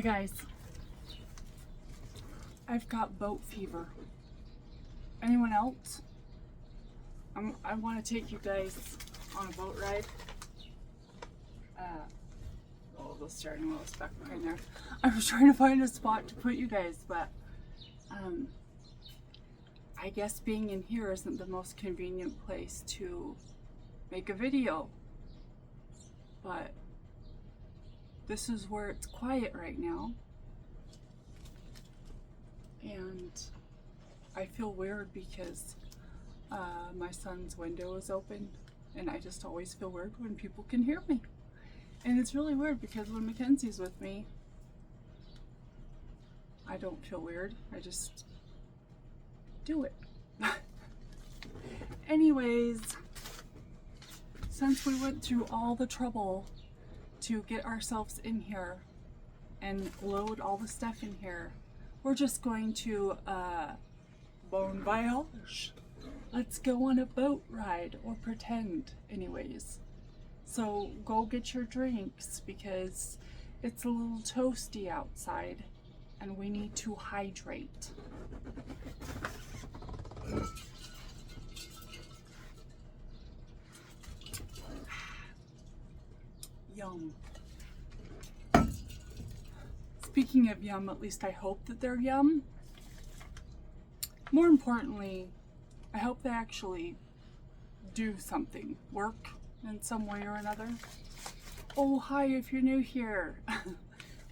Hi guys, I've got boat fever. Anyone else? I want to take you guys on a boat ride. The steering wheel is back behind there. I was trying to find a spot to put you guys, but I guess being in here isn't the most convenient place to make a video. But this is where it's quiet right now. And I feel weird because my son's window is open, and I just always feel weird when people can hear me. And it's really weird because when Mackenzie's with me, I don't feel weird. I just do it. Anyways, since we went through all the trouble to get ourselves in here and load all the stuff in here, we're just going to bon voyage. Let's go on a boat ride, or pretend anyways. So go get your drinks because it's a little toasty outside and we need to hydrate. Yum. Speaking of yum, at least I hope that they're yum. More importantly, I hope they actually do something, work in some way or another. Oh, hi, if you're new here.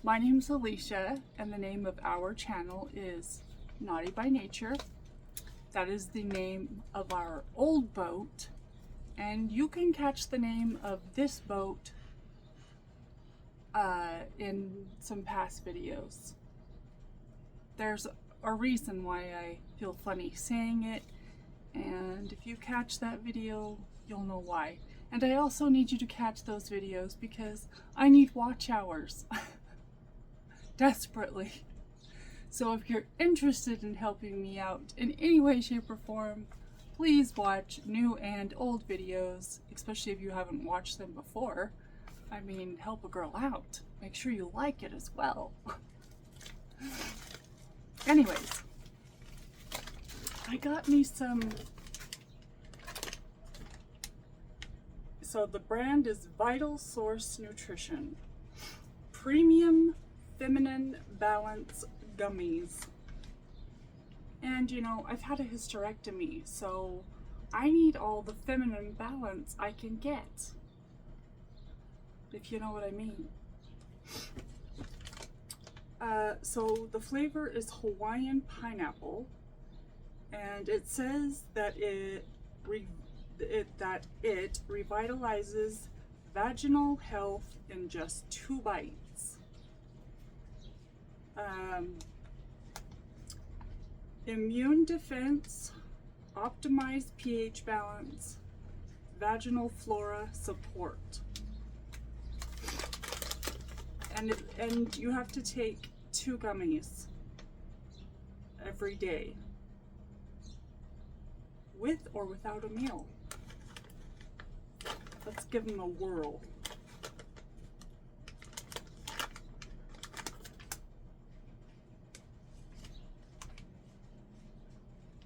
My name's Alicia, and the name of our channel is Naughty by Nature. That is the name of our old boat, and you can catch the name of this boat in some past videos. There's a reason why I feel funny saying it, and if you catch that video, you'll know why. And I also need you to catch those videos because I need watch hours. Desperately. So if you're interested in helping me out in any way, shape, or form, please watch new and old videos, especially if you haven't watched them before. I mean, help a girl out. Make sure you like it as well. Anyways, I got me some. So the brand is Vital Source Nutrition Premium Feminine Balance Gummies. And you know, I've had a hysterectomy, so I need all the feminine balance I can get, if you know what I mean. So the flavor is Hawaiian pineapple, and it says that it revitalizes vaginal health in just 2 bites. Immune defense, optimized pH balance, vaginal flora support. And you have to take 2 gummies every day, with or without a meal. Let's give them a whirl.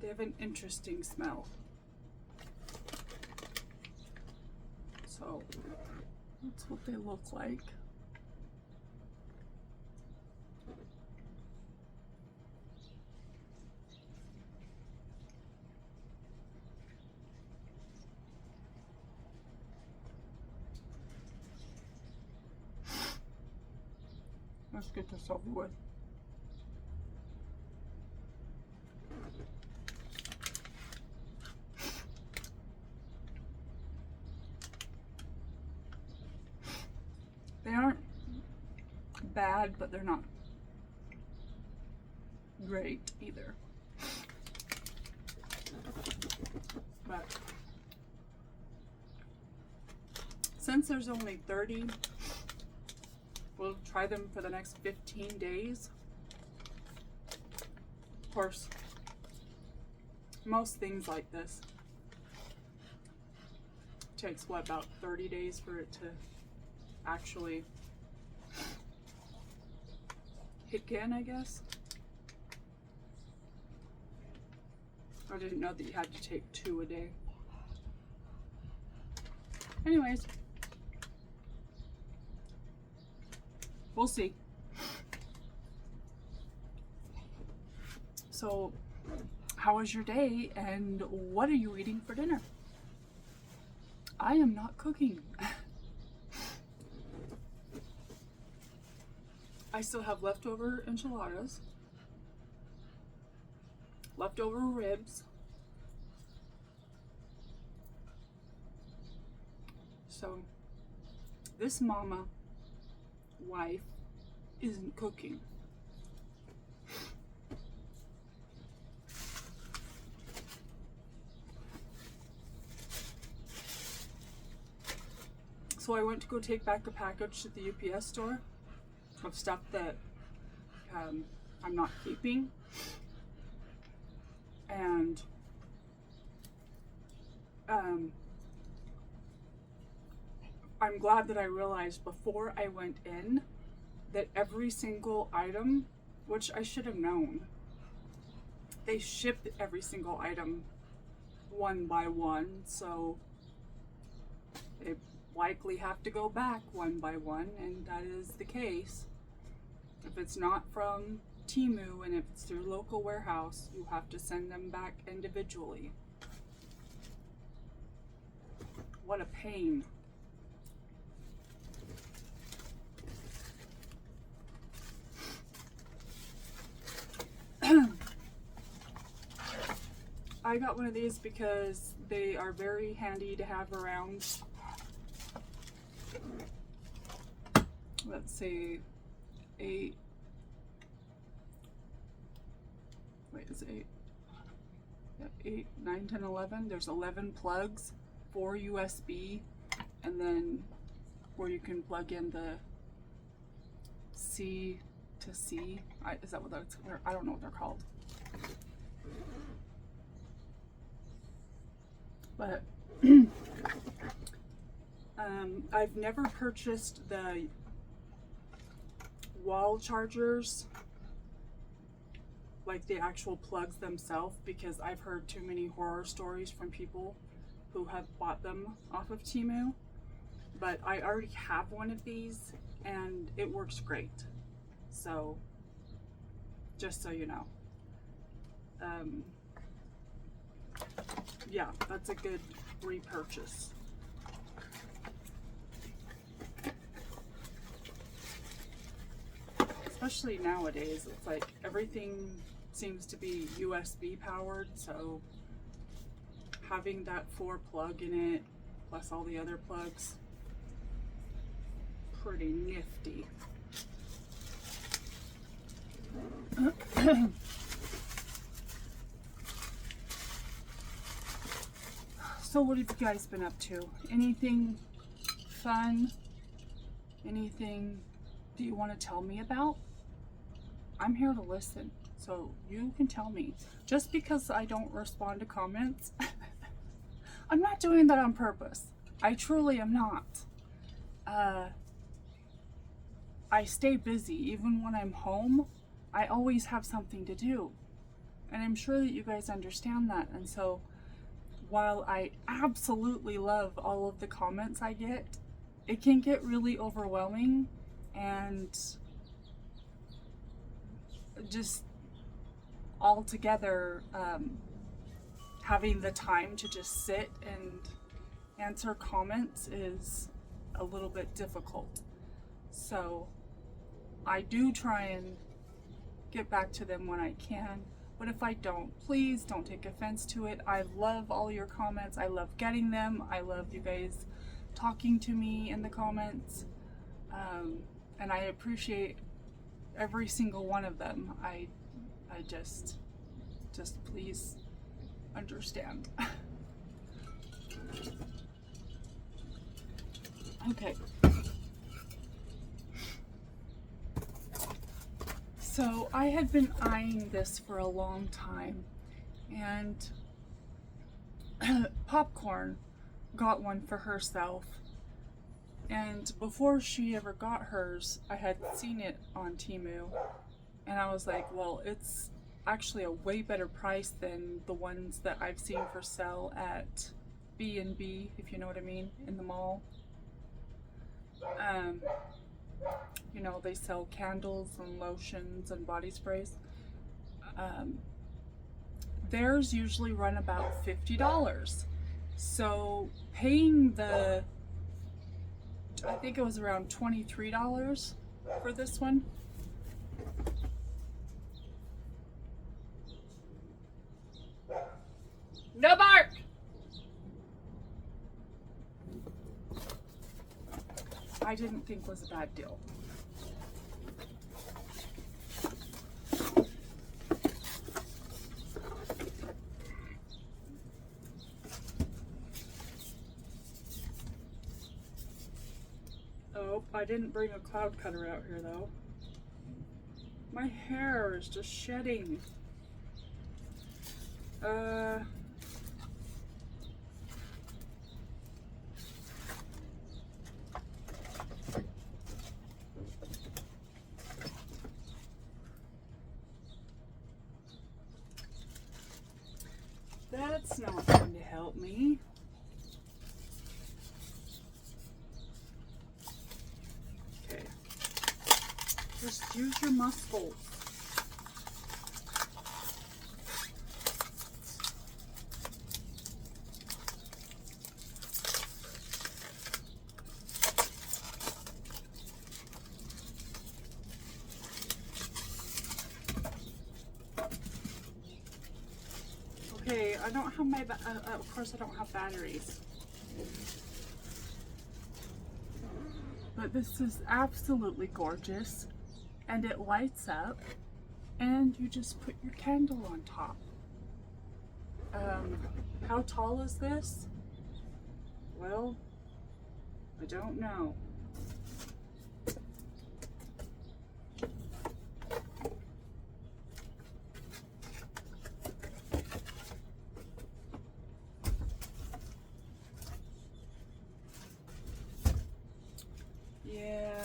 They have an interesting smell. So that's what they look like. Let's get this over with. They aren't bad, but they're not great either. But since there's only 30, we'll try them for the next 15 days. Of course, most things like this takes what, about 30 days for it to actually Hicken, I guess. I didn't know that you had to take 2 a day. Anyways, we'll see. So, how was your day and what are you eating for dinner? I am not cooking. I still have leftover enchiladas, leftover ribs. So this mama wife isn't cooking. So I went to go take back a package to the UPS store of stuff that I'm not keeping, and I'm glad that I realized before I went in that every single item, which I should have known, they ship every single item one by one, so they likely have to go back one by one, and that is the case. If it's not from Temu and if it's through local warehouse, you have to send them back individually. What a pain. I got one of these because they are very handy to have around. Let's say 8. Wait, is it 8? Yeah, 8, 9, 10, 11. There's 11 plugs, 4 USB, and then where you can plug in the C to C. Is that what that's? I don't know what they're called. But I've never purchased the wall chargers, like the actual plugs themselves, because I've heard too many horror stories from people who have bought them off of Temu. But I already have one of these and it works great. So just so you know. Yeah, that's a good repurchase. Especially nowadays, it's like everything seems to be USB powered, so having that 4 plug in it, plus all the other plugs, pretty nifty. So what have you guys been up to? Anything fun? Anything that you want to tell me about? I'm here to listen, so you can tell me. Just because I don't respond to comments, I'm not doing that on purpose. I truly am not. I stay busy. Even when I'm home, I always have something to do. And I'm sure that you guys understand that. And so while I absolutely love all of the comments I get, it can get really overwhelming, and just altogether having the time to just sit and answer comments is a little bit difficult. So I do try and get back to them when I can. But if I don't, please don't take offense to it. I love all your comments. I love getting them. I love you guys talking to me in the comments. And I appreciate every single one of them. I just please understand. Okay. So I had been eyeing this for a long time, and Popcorn got one for herself, and before she ever got hers, I had seen it on Temu, And I was like, well, it's actually a way better price than the ones that I've seen for sale at B&B, if you know what I mean, in the mall. You know, they sell candles and lotions and body sprays. Theirs usually run about $50. So paying the, I think it was around $23 for this one. No bark! I didn't think was a bad deal. Oh, I didn't bring a cloud cutter out here though. My hair is just shedding. That's not going to help me. Okay. Just use your muscles. Okay, I don't have my, of course I don't have batteries. But this is absolutely gorgeous. And it lights up. And you just put your candle on top. How tall is this? Well, I don't know. Yeah.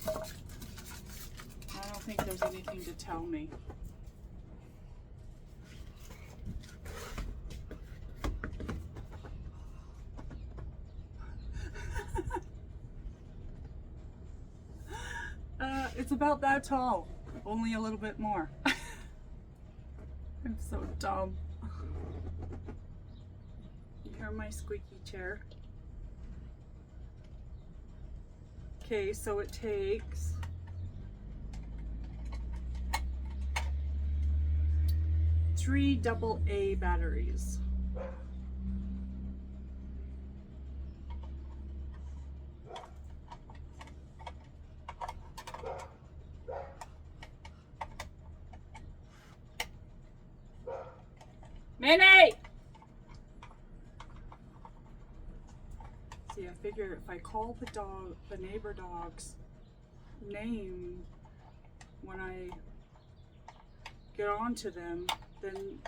I don't think there's anything to tell me. It's about that tall, only a little bit more. I'm so dumb. You hear my squeaky chair? Okay, so it takes 3 AA batteries. Minnie! See, I figure if I call the neighbor dog's name when I get on to them, then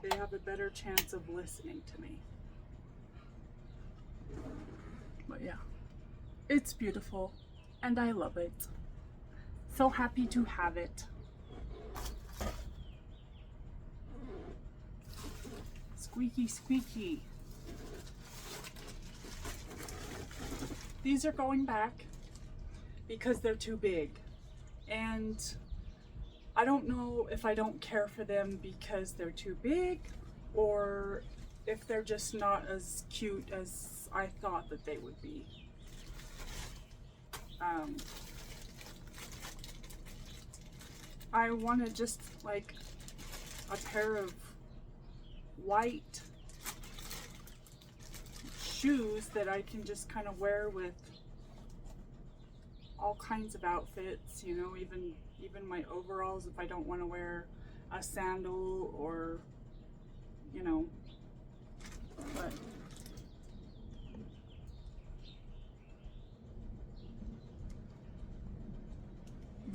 they have a better chance of listening to me. But yeah, it's beautiful and I love it. So happy to have it. Squeaky, squeaky. These are going back because they're too big. And I don't know if I don't care for them because they're too big or if they're just not as cute as I thought that they would be. I wanted just like a pair of white shoes that I can just kind of wear with all kinds of outfits, you know, even my overalls if I don't want to wear a sandal or, you know,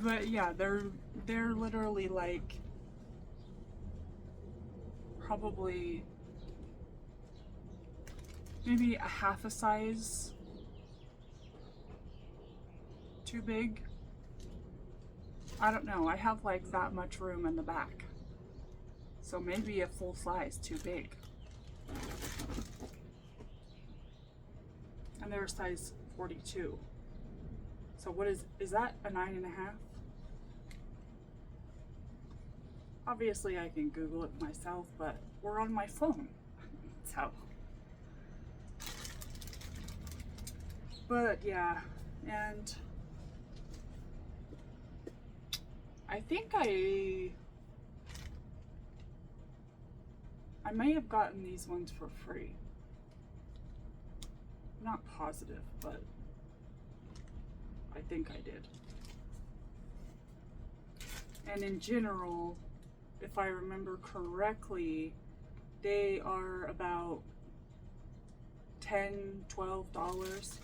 but yeah, they're literally like probably maybe a half a size too big. I don't know. I have like that much room in the back. So maybe a full size too big. And they're size 42. So what is that a 9.5? Obviously I can Google it myself, but we're on my phone. So. But yeah, and I think I may have gotten these ones for free. Not positive, but I think I did. And in general, if I remember correctly, they are about $10, $12.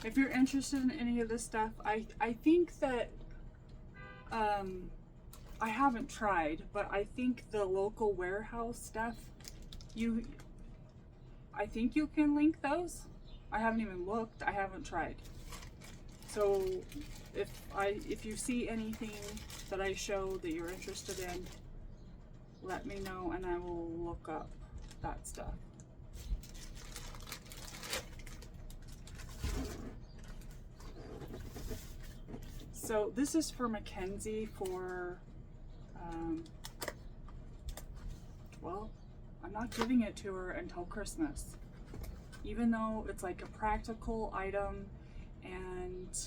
If you're interested in any of this stuff, I think that I haven't tried, but I think the local warehouse stuff, I think you can link those. I haven't even looked. I haven't tried. So if you see anything that I show that you're interested in, let me know and I will look up that stuff. So this is for Mackenzie for, well, I'm not giving it to her until Christmas. Even though it's like a practical item and,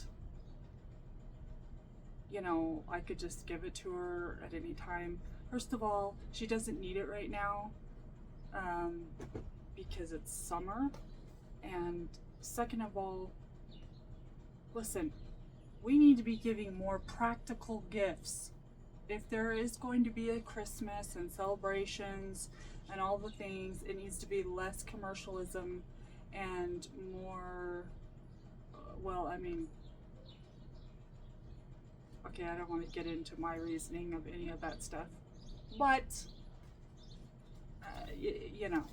you know, I could just give it to her at any time. First of all, she doesn't need it right now because it's summer. And second of all, listen, we need to be giving more practical gifts. If there is going to be a Christmas and celebrations and all the things, it needs to be less commercialism and more, well, I mean, okay, I don't want to get into my reasoning of any of that stuff, but, you know,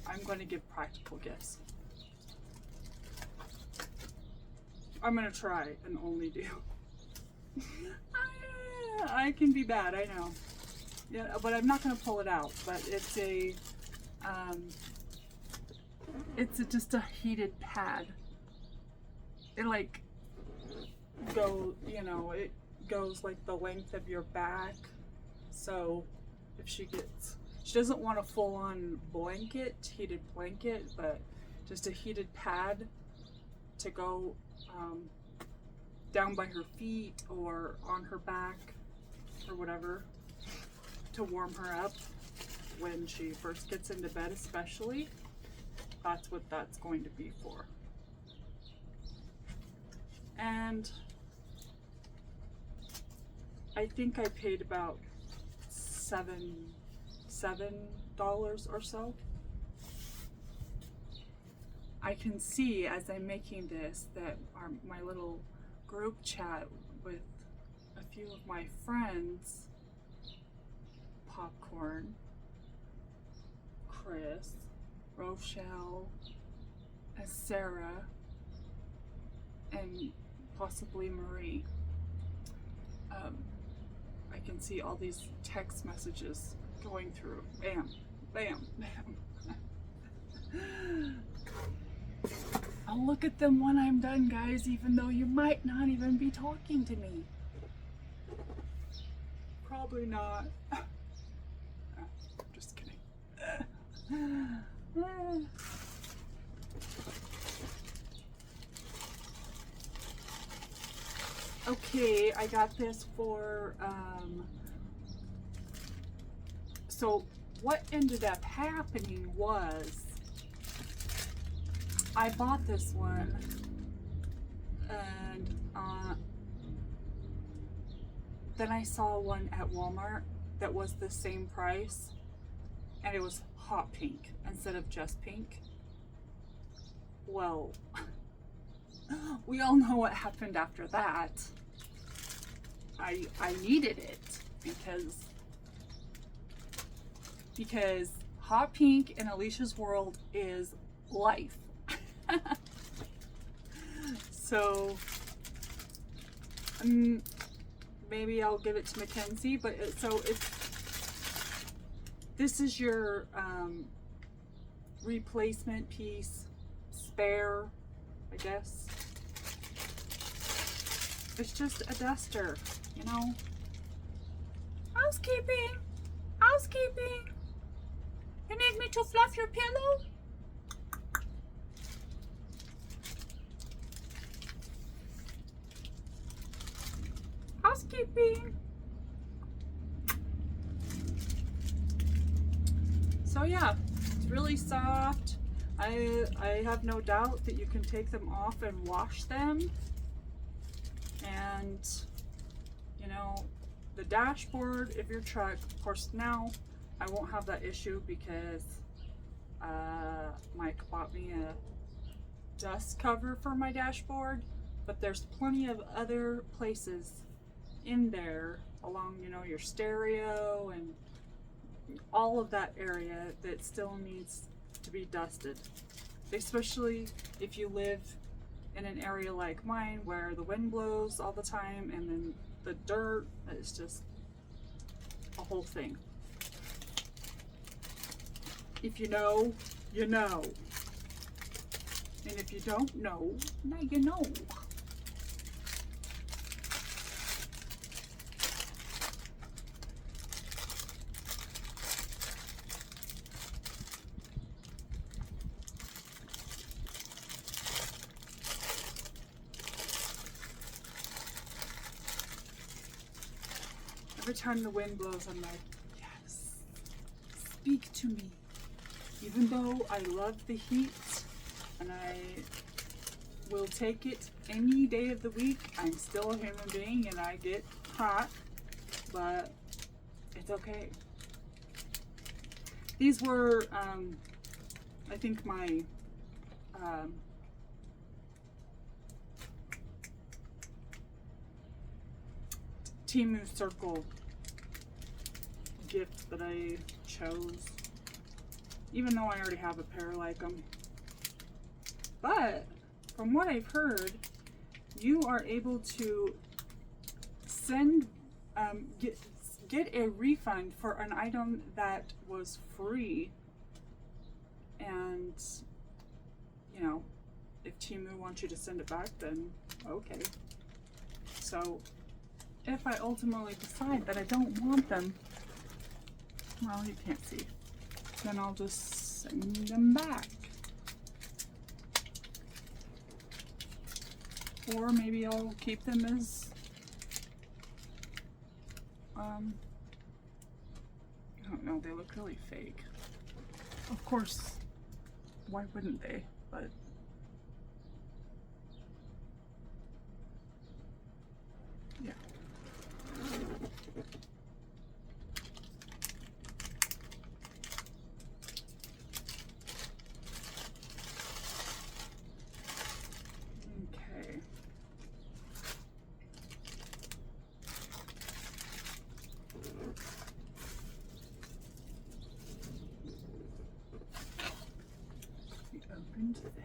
I'm going to give practical gifts. I'm going to try and only do. I can be bad, I know. Yeah, but I'm not going to pull it out, but it's just a heated pad. It like it goes like the length of your back. So if she doesn't want a full-on heated blanket, but just a heated pad to go down by her feet or on her back or whatever, to warm her up when she first gets into bed, especially. That's what that's going to be for. And I think I paid about $7 or so. I can see as I'm making this that my little group chat with a few of my friends, Popcorn, Chris, Rochelle, and Sarah, and possibly Marie. I can see all these text messages going through. Bam, bam, bam. I'll look at them when I'm done, guys, even though you might not even be talking to me. Probably not. Oh, just kidding. Okay, I got this for, so what ended up happening was, I bought this one, and then I saw one at Walmart that was the same price, and it was hot pink instead of just pink. Well, we all know what happened after that. I needed it because hot pink in Alicia's world is life. So maybe I'll give it to Mackenzie, but this is your replacement piece, spare, I guess. It's just a duster, you know. Housekeeping! Housekeeping! You need me to fluff your pillow? Housekeeping! So yeah, it's really soft. I have no doubt that you can take them off and wash them. And, you know, the dashboard of your truck, of course now I won't have that issue because Mike bought me a dust cover for my dashboard, but there's plenty of other places in there along, you know, your stereo and all of that area that still needs to be dusted, especially if you live in an area like mine where the wind blows all the time and then the dirt is just a whole thing. If you know, you know. And if you don't know, now you know. Every time the wind blows, I'm like, yes, speak to me. Even though I love the heat and I will take it any day of the week, I'm still a human being and I get hot, but it's okay. These were, I think my, Temu circle gift that I chose, even though I already have a pair like them. But from what I've heard, you are able to send, get a refund for an item that was free. And, you know, if Temu wants you to send it back, then okay. So if I ultimately decide that I don't want them, well, you can't see, then I'll just send them back. Or maybe I'll keep them as, I don't know, they look really fake. Of course, why wouldn't they? But yeah. Okay. We opened that.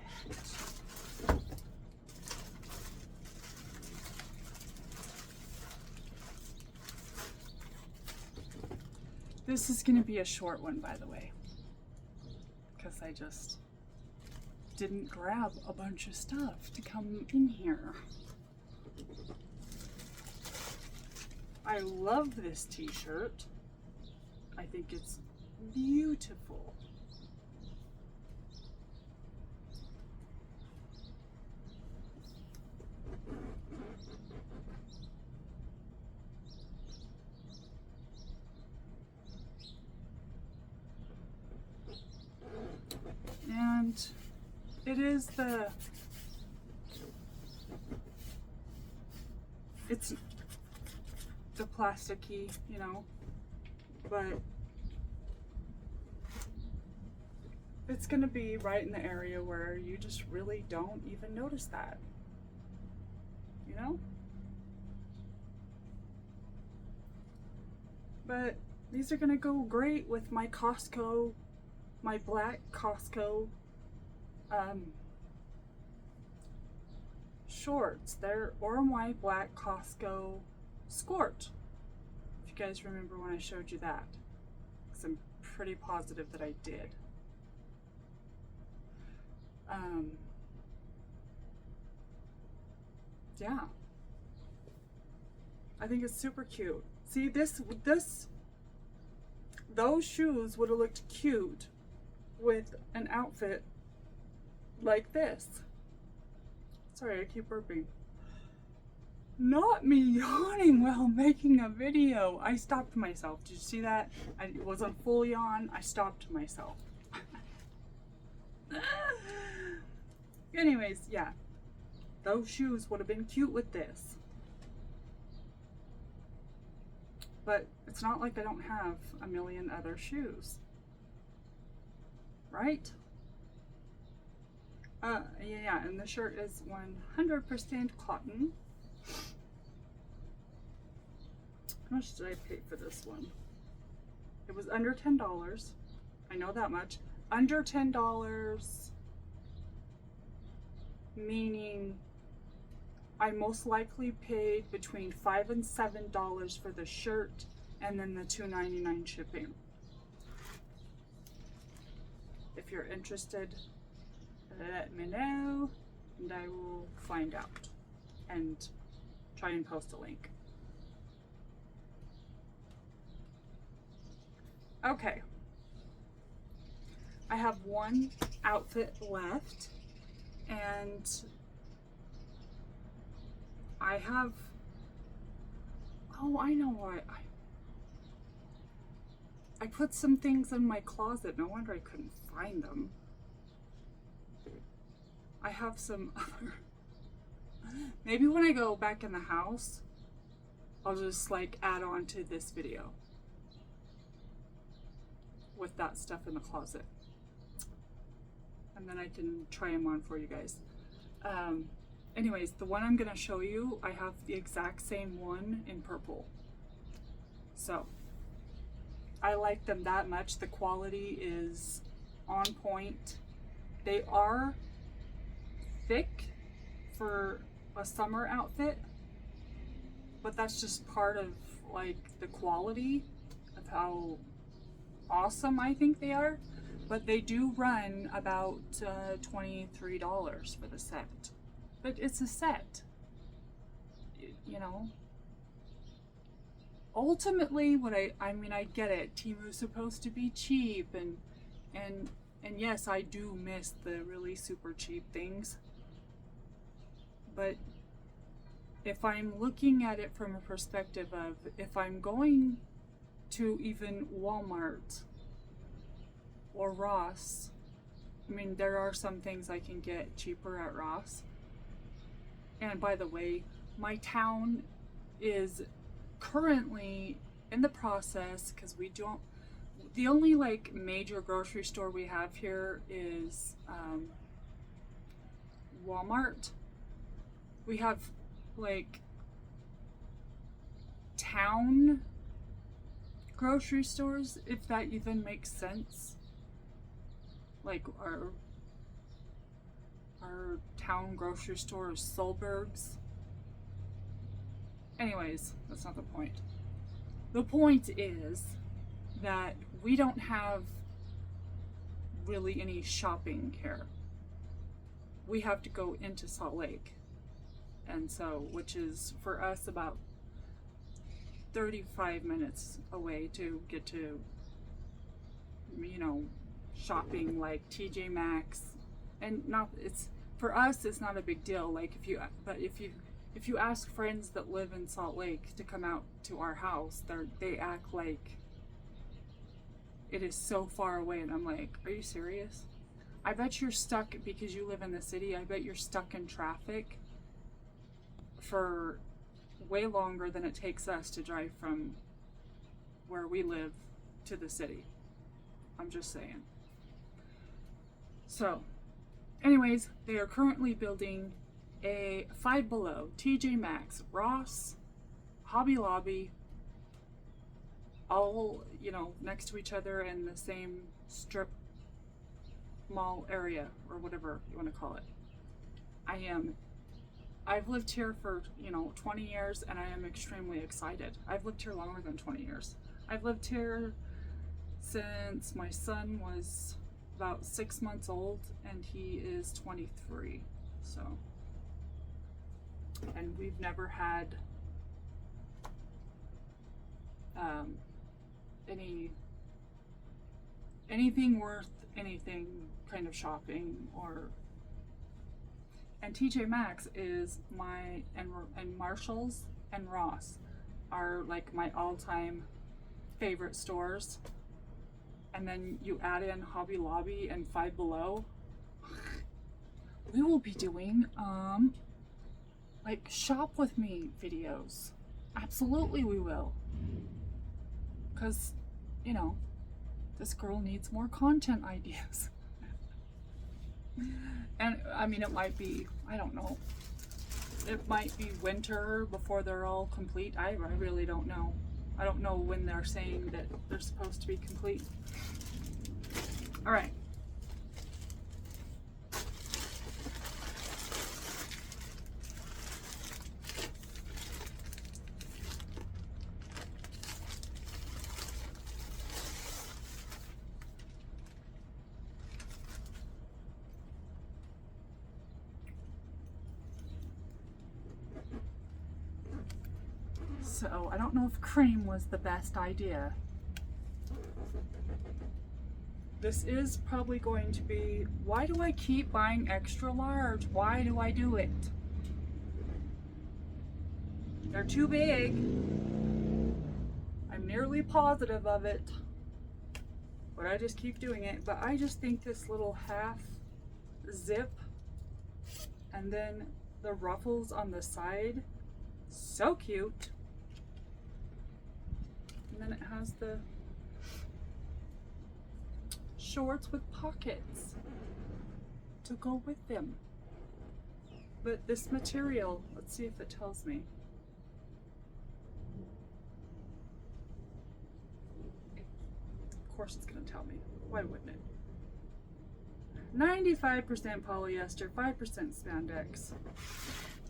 This is going to be a short one, by the way, because I just didn't grab a bunch of stuff to come in here. I love this t-shirt. I think it's beautiful. And it is it's the plasticky, you know, but it's gonna be right in the area where you just really don't even notice that, you know? But these are gonna go great with my Costco, my black Costco shorts. They're Orem White Black Costco Skort. If you guys remember when I showed you that. Because I'm pretty positive that I did. Yeah. I think it's super cute. See, those shoes would have looked cute with an outfit like this. Sorry, I keep burping. Not me yawning while making a video. I stopped myself. Did you see that? I wasn't full yawn. I stopped myself. Anyways, yeah. Those shoes would have been cute with this. But it's not like I don't have a million other shoes. Right? Yeah, and the shirt is 100% cotton. How much did I pay for this one? It was under $10. I know that much. Under $10, meaning I most likely paid between $5 and $7 for the shirt, and then the $2.99 shipping. If you're interested, let me know, and I will find out and try and post a link. Okay, I have one outfit left, and I have, oh, I know what, I put some things in my closet. No wonder I couldn't find them. I have some other, maybe when I go back in the house, I'll just like add on to this video with that stuff in the closet. And then I can try them on for you guys. Anyways, the one I'm gonna show you, I have the exact same one in purple. So, I like them that much. The quality is on point. They are thick for a summer outfit, but that's just part of like the quality of how awesome I think they are. But they do run about $23 for the set. But it's a set, you know. Ultimately, what I mean, I get it. Temu's supposed to be cheap, and yes, I do miss the really super cheap things. But if I'm looking at it from a perspective of if I'm going to even Walmart or Ross, I mean, there are some things I can get cheaper at Ross. And by the way, my town is currently in the process, because we don't, the only like major grocery store we have here is Walmart. We have like town grocery stores, if that even makes sense. Like our town grocery store is Solberg's. Anyways, that's not the point. The point is that we don't have really any shopping here. We have to go into Salt Lake. And so, which is for us about 35 minutes away to get to, you know, shopping like TJ Maxx. And not, it's, for us, it's not a big deal. Like if you ask friends that live in Salt Lake to come out to our house, they act like it is so far away, and I'm like, are you serious? I bet you're stuck, because you live in the city, I bet you're stuck in traffic for way longer than it takes us to drive from where we live to the city. I'm just saying. So, anyways, they are currently building a Five Below, TJ Maxx, Ross, Hobby Lobby, all, you know, next to each other in the same strip mall area, or whatever you want to call it. I am I've lived here for, 20 years, and I am extremely excited. I've lived here longer than 20 years. I've lived here since my son was about 6 months old, and he is 23. So, and we've never had anything worth anything kind of shopping or. And TJ Maxx is and Marshalls and Ross are like my all-time favorite stores. And then you add in Hobby Lobby and Five Below. We will be doing like shop with me videos. Absolutely we will. 'Cause, this girl needs more content ideas. And I mean, it might be, I don't know, it might be winter before they're all complete. I really don't know. I don't know when they're saying that they're supposed to be complete. All right. So I don't know if cream was the best idea. This is probably going to be, why do I keep buying extra large? Why do I do it? They're too big. I'm nearly positive of it. But I just keep doing it. But I just think this little half zip and then the ruffles on the side, so cute. And then it has the shorts with pockets to go with them. But this material, let's see if it tells me. Of course it's going to tell me. Why wouldn't it? 95% polyester, 5% spandex.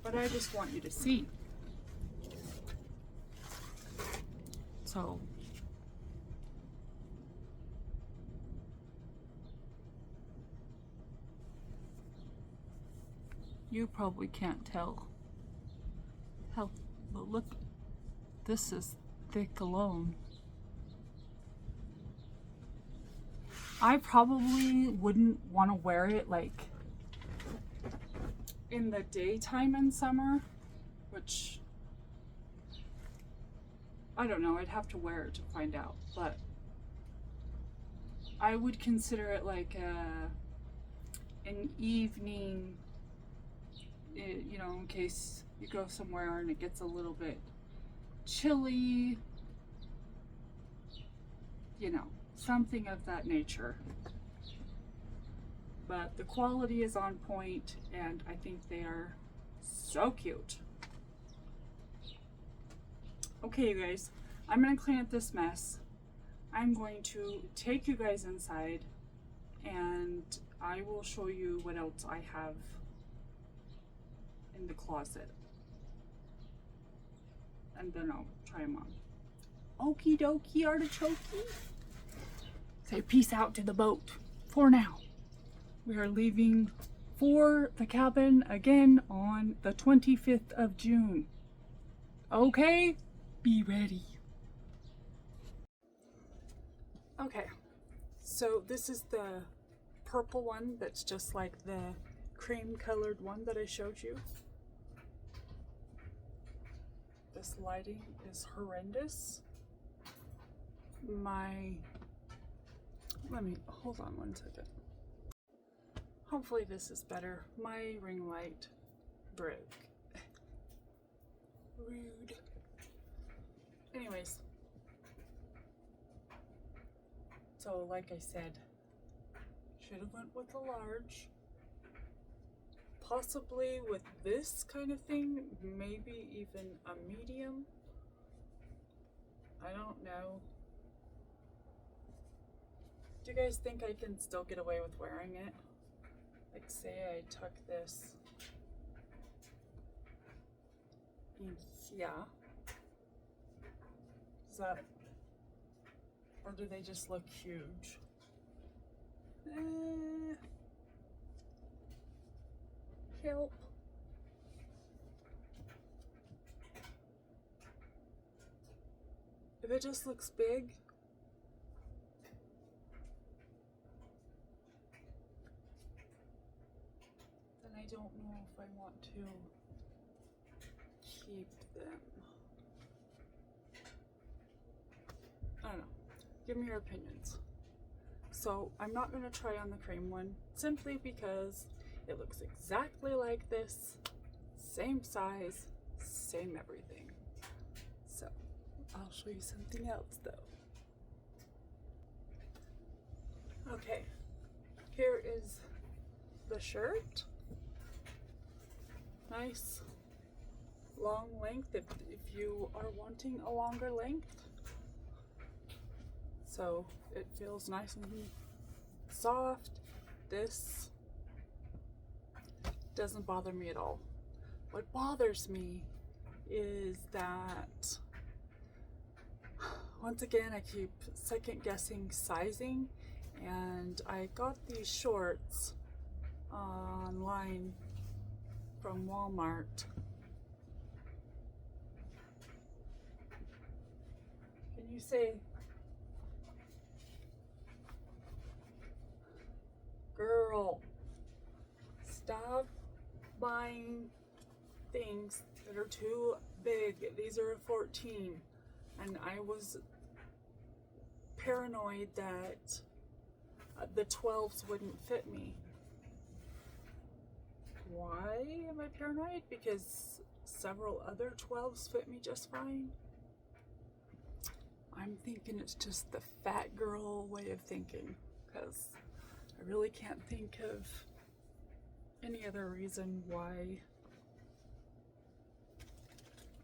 But I just want you to see. So you probably can't tell how, but look, this is thick alone. I probably wouldn't want to wear it like in the daytime in summer, which I don't know, I'd have to wear it to find out, but I would consider it like an evening, in case you go somewhere and it gets a little bit chilly, something of that nature. But the quality is on point, and I think they are so cute. Okay, you guys, I'm gonna clean up this mess. I'm going to take you guys inside, and I will show you what else I have in the closet. And then I'll try them on. Okie dokie, artichokey. Say peace out to the boat for now. We are leaving for the cabin again on the 25th of June. Okay, be ready. Okay, so this is the purple one that's just like the cream colored one that I showed you. This lighting is horrendous. Hold on one second. Hopefully this is better. My ring light broke. Rude. Anyways. So like I said, should have went with a large. Possibly with this kind of thing, maybe even a medium. I don't know. Do you guys think I can still get away with wearing it? Like say I tuck this looking here. Is that, or do they just look huge? Help. If it just looks big, then I don't know if I want to keep them. I don't know. Give me your opinions. So I'm not going to try on the cream one simply because it looks exactly like this, same size, same everything. So I'll show you something else though. Okay, here is the shirt. Nice long length if you are wanting a longer length. So it feels nice and soft. This doesn't bother me at all. What bothers me is that, once again, I keep second guessing sizing, and I got these shorts online from Walmart. Can you say, girl, stop buying things that are too big? These are a 14, and I was paranoid that the 12s wouldn't fit me. Why am I paranoid? Because several other 12s fit me just fine. I'm thinking it's just the fat girl way of thinking, because I really can't think of any other reason why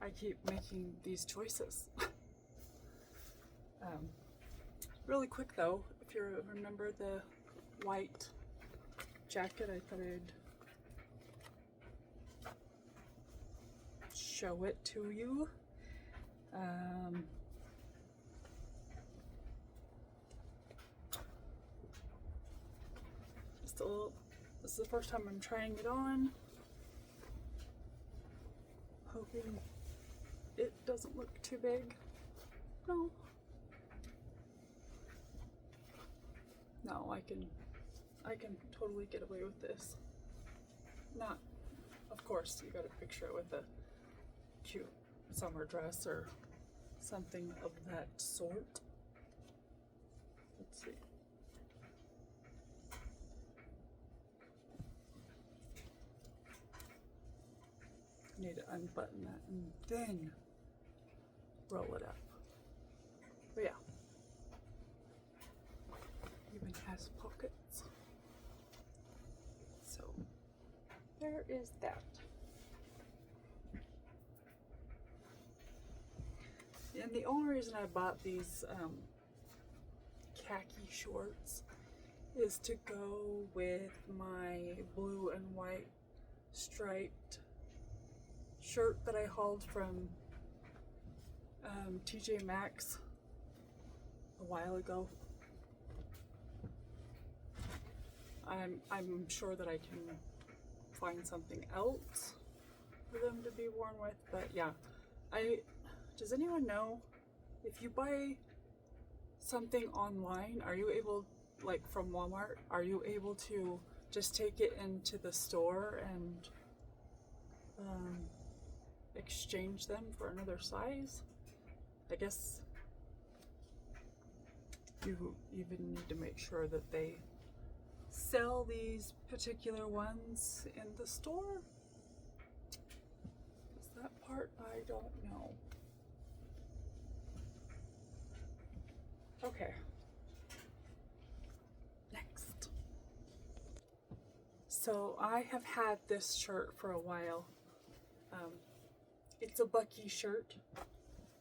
I keep making these choices. Really quick though, if you remember the white jacket, I thought I'd show it to you. This is the first time I'm trying it on. Hoping it doesn't look too big. No. No, I can totally get away with this. Not, of course, you gotta picture it with a cute summer dress or something of that sort. Let's see. Need to unbutton that and then roll it up. But yeah, even has pockets. So there is that. And the only reason I bought these khaki shorts is to go with my blue and white striped shirt that I hauled from TJ Maxx a while ago. I'm sure that I can find something else for them to be worn with, but yeah. Does anyone know, if you buy something online, are you able, like from Walmart, are you able to just take it into the store and exchange them for another size? I guess you even need to make sure that they sell these particular ones in the store. Is that part I don't know. Okay. Next. So I have had this shirt for a while. It's a Bucky shirt,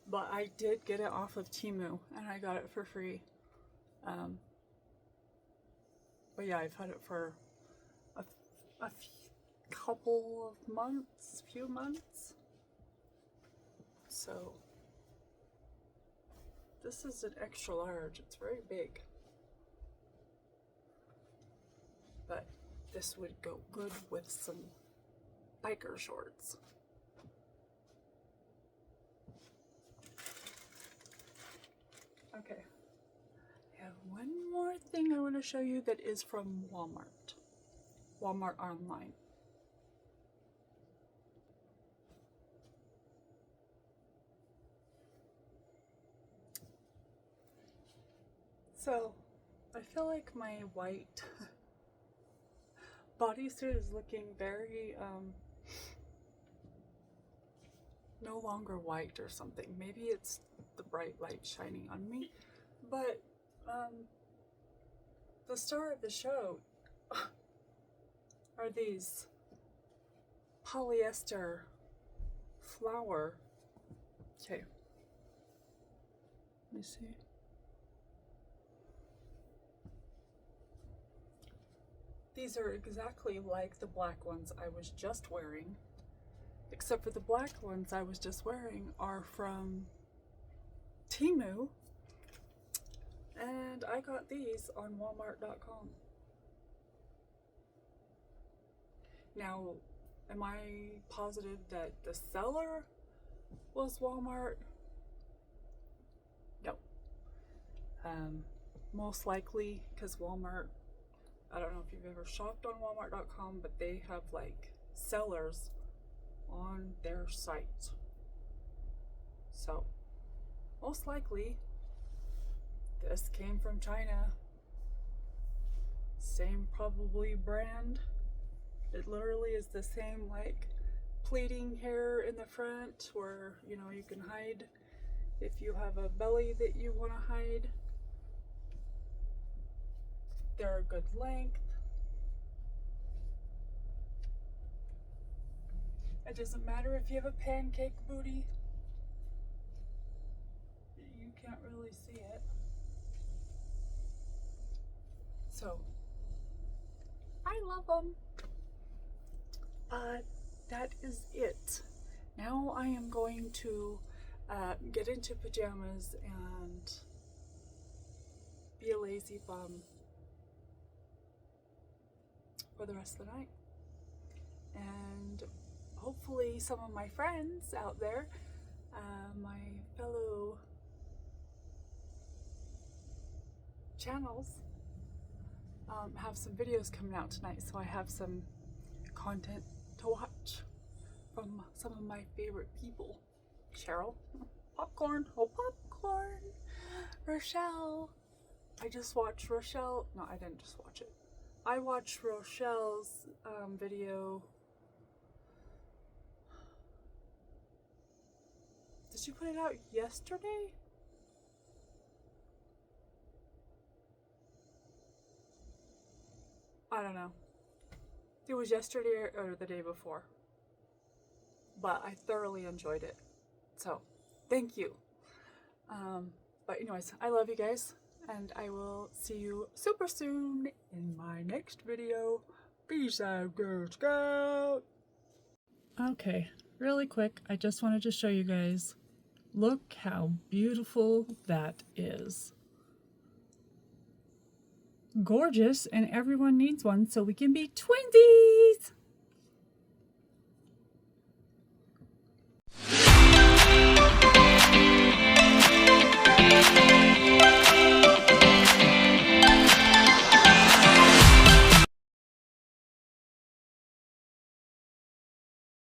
but I did get it off of Temu and I got it for free. But yeah, I've had it for a few months. So this is an extra large. It's very big. But this would go good with some biker shorts. Okay. I have one more thing I want to show you that is from Walmart. Walmart online. So, I feel like my white bodysuit is looking very, no longer white or something. Maybe it's the bright light shining on me. But, the star of the show are these polyester flower. Okay. Let me see. These are exactly like the black ones I was just wearing, except for the black ones I was just wearing are from Temu, and I got these on Walmart.com. Now, am I positive that the seller was Walmart? No. Most likely, because Walmart, I don't know if you've ever shopped on Walmart.com, but they have like sellers on their site. So, most likely, this came from China. Same probably brand. It literally is the same like pleating hair in the front where, you know, you can hide if you have a belly that you want to hide. They're a good length. It doesn't matter if you have a pancake booty. You can't really see it. So, I love them. That is it. Now I am going to get into pajamas and be a lazy bum for the rest of the night. And hopefully some of my friends out there, my fellow channels, have some videos coming out tonight, so I have some content to watch from some of my favorite people. Cheryl, popcorn, oh popcorn, Rochelle. I just watched Rochelle, no, I didn't just watch it. I watched Rochelle's video. Did she put it out yesterday? I don't know. It was yesterday or the day before. But I thoroughly enjoyed it. So, thank you. But anyways, I love you guys. And I will see you super soon in my next video. Peace out, Girl Scout. Okay, really quick, I just wanted to show you guys. Look how beautiful that is. Gorgeous, and everyone needs one so we can be twinsies.